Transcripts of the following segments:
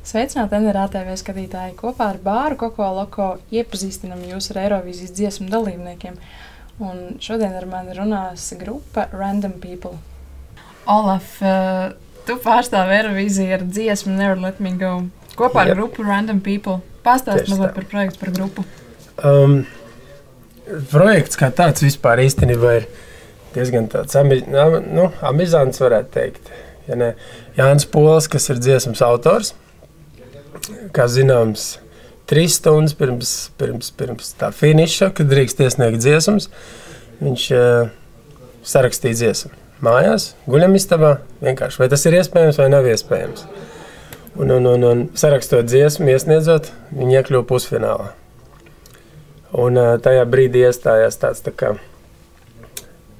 Sveicināti, NRATV skatītāji! Kopā ar Bāru Koko Loko iepazīstinam jūs ar Eirovīzijas dziesmu dalībniekiem. Un šodien ar mani runās grupa Random People. Olaf, tu pārstāvi Eirovīziju ar dziesmu Never Let Me Go. Kopā ar grupu Random People. Pastāst mazliet par projektu, par grupu. Projekts kā tāds vispār īstenībā ir diezgan tāds amizants, varētu teikt. Ja ne, Jānis Pols, kas ir dziesmas autors, kā zināms, 3 stundas pirms tā finiša, kad drīkst iesniegt dziesmas, viņš sarakstīja dziesmu mājās, guļamistabā, vienkārši. Vai tas ir iespējams vai nav iespējams? Un sarakstot dziesmu, iesniedzot, viņi iekļuva pusfinālā. Un tajā brīdī iestājās tāds tā kā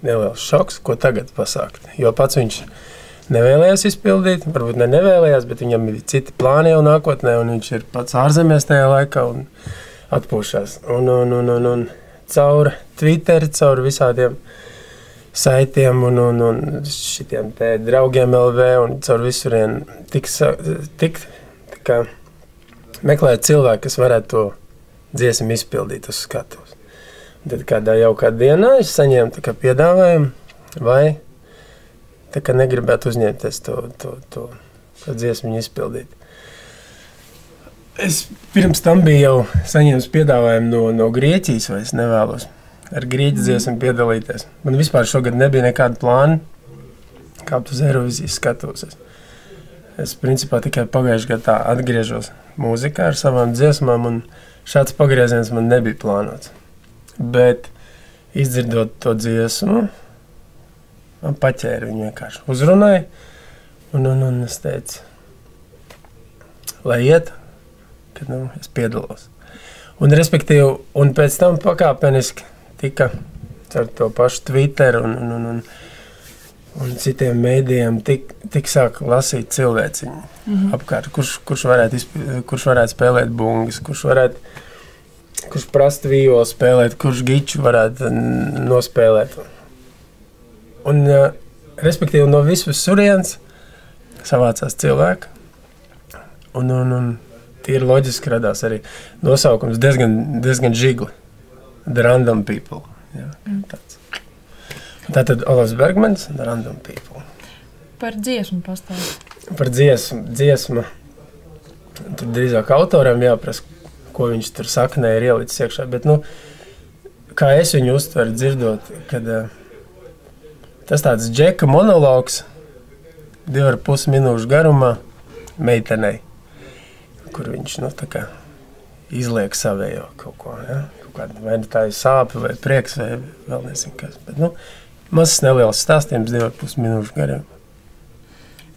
neliels šoks, ko tagad pasākt. Jo pats viņš nevēlējās izpildīt, varbūt nevēlējās, bet viņam ir citi plāni jau nākotnē, un viņš ir pats ārzemēs tajā laikā un atpūšās. Un caur Twitteri, caur visādiem saitiem un šitiem te draugiem LV un caur visurien tik meklēt cilvēku, kas varētu to dziesmu izpildīt uz skatuves. Tad kādā dienā es saņēmu tā kā piedāvājumu, vai tā kā negribētu uzņemties to dziesmu izpildīt. Es pirms tam biju jau saņēmis piedāvājumu no Grieķijas, vai es nevēlos ar grieķu dziesmu piedalīties. Man vispār šogad nebija nekāda plāna kāpt uz Eirovīzijas skatuves. Es principā tikai pagājušajā gadā atgriežos mūzikā ar savām dziesmām, un šāds pagrieziens man nebija plānots. Bet izdzirdot to dziesmu, man paķēra viņu vienkārši. Uzrunāja, un es teicu, lai iet, kad es piedalos. Un respektīvi, un pēc tam pakāpeniski tika ar to pašu Twitter un citiem mēdījiem tik sāk lasīt cilvēciņu apkārt, kurš varētu spēlēt bungas, kurš prast vijolu spēlēt, kurš giču varētu nospēlēt. Un, respektīvi, no visurienes savācās cilvēki, un tīri loģiski radās arī nosaukums diezgan žigli. The Random People. Jā, tāds. Tātad Olafs Bergmans, The Random People. Par dziesmu pastāst. Par dziesmu. Tur drīzāk autoram jāprasa, ko viņš tur saknē ir ielicis iekšā. Bet, kā es viņu uztveru dzirdot, kad tas tāds džeka monologs 2,5 minūšu garumā meitenei, kur viņš, tā kā izliek savējo kaut ko, ja? Vai tā ir sāpe, vai prieks, vai vēl nezinu kas. Bet, mazs neliels stāstījums 2,5 minūšu gariem.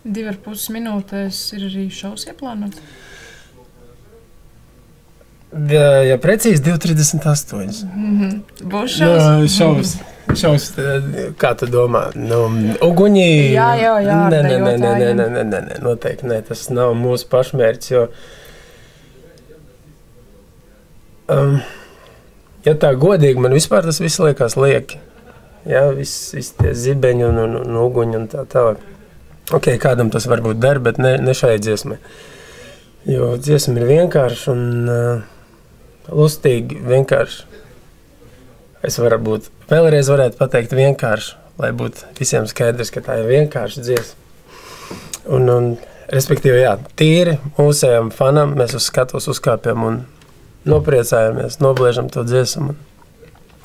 2,5 minūtēs ir arī šovs ieplānots? Ja precīzi, 2,38. Būs šovs? Šovs, kā tu domā? Uguņi? Jā, Nē, noteikti nē, tas nav mūsu pašmērķis, jo ja tā godīgi, man vispār tas viss liekas lieki. Jā, visi tie zibeņi un uguņi un tā tālāk. Ok, kādam tas varbūt der, bet ne šai dziesmai. Jo dziesma ir vienkārši un lustīgi vienkārši. Es vēlreiz varētu pateikt vienkārši, lai būtu visiem skaidrs, ka tā ir vienkārši dziesma. Un respektīvi, jā, tīri mūsējam fanam, mēs uz skatuves uzkāpjam un nopriecājamies, nobliežam to dziesmu.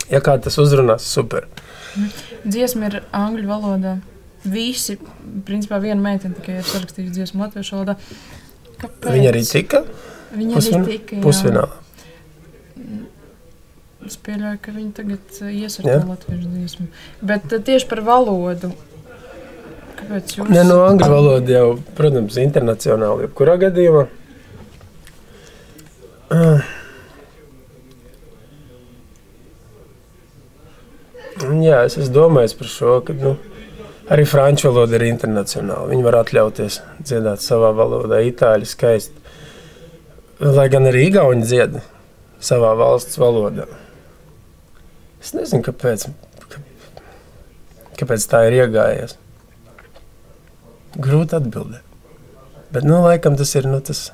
Ja kā tas uzrunās, super. Dziesma ir angļu valodā. Visi, principā viena meitene tikai ir sarakstījusi dziesmu latviešu valodā. Kāpēc? Viņa arī tika? Viņa arī tika, jā. Pusfinālā. Es pieļauju, ka viņa tagad ies ar to latviešu dziesmu. Bet tieši par valodu. Kāpēc jūs? No angļu valoda jau, protams, internacionāli, jebkurā gadījumā. Jā, es esmu domājis par šo, ka arī franču valoda ir internacionāla. Viņi var atļauties dziedāt savā valodā, itāļi skaisti. Lai gan arī igauņi dzied savā valsts valodā. Es nezinu, kāpēc tā ir iegājies. Grūti atbildēt. Bet, laikam tas ir, tas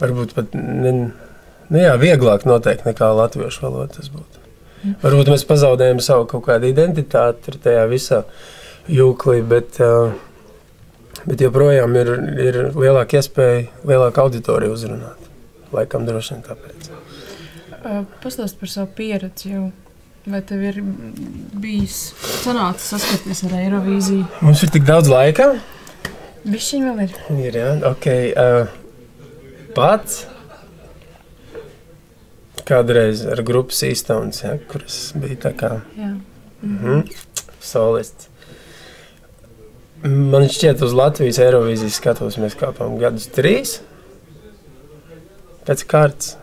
varbūt pat vieglāk noteikti nekā latviešu valoda tas būtu. Varbūt mēs pazaudējam savu kaut kādu identitāti tajā visā jūklī, bet joprojām ir lielāka iespēja, lielāka auditorija uzrunāt. Laikam droši vien tāpēc. Pastāst par savu pieredzi jau. Vai tev ir bijis sanācis saskaties ar Eirovīziju? Mums ir tik daudz laika? Bišķiņ vēl ir. Ir, jā, ok. Pats kādreiz ar grupu Seastones, ja, kuras bija tā kā solists. Man šķiet, uz Latvijas Eirovīzijas skatos mēs kāpām gadus 3 pēc kārtas.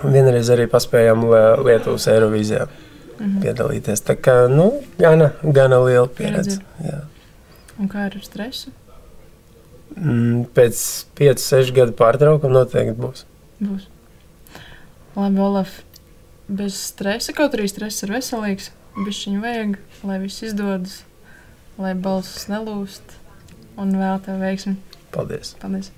Vienreiz arī paspējām Lietuvas Eirovīzijā piedalīties. Tā kā, gana liela pieredze. Jā. Un kā ir ar stresu? Pēc 5-6 gadu pārtraukuma noteikti būs. Būs. Labi, Olaf, bez stresa, kaut arī stress ir veselīgs, bišķiņu vajag, lai viss izdodas, lai balss nelūst, un vēl tev veiksmi. Paldies. Paldies.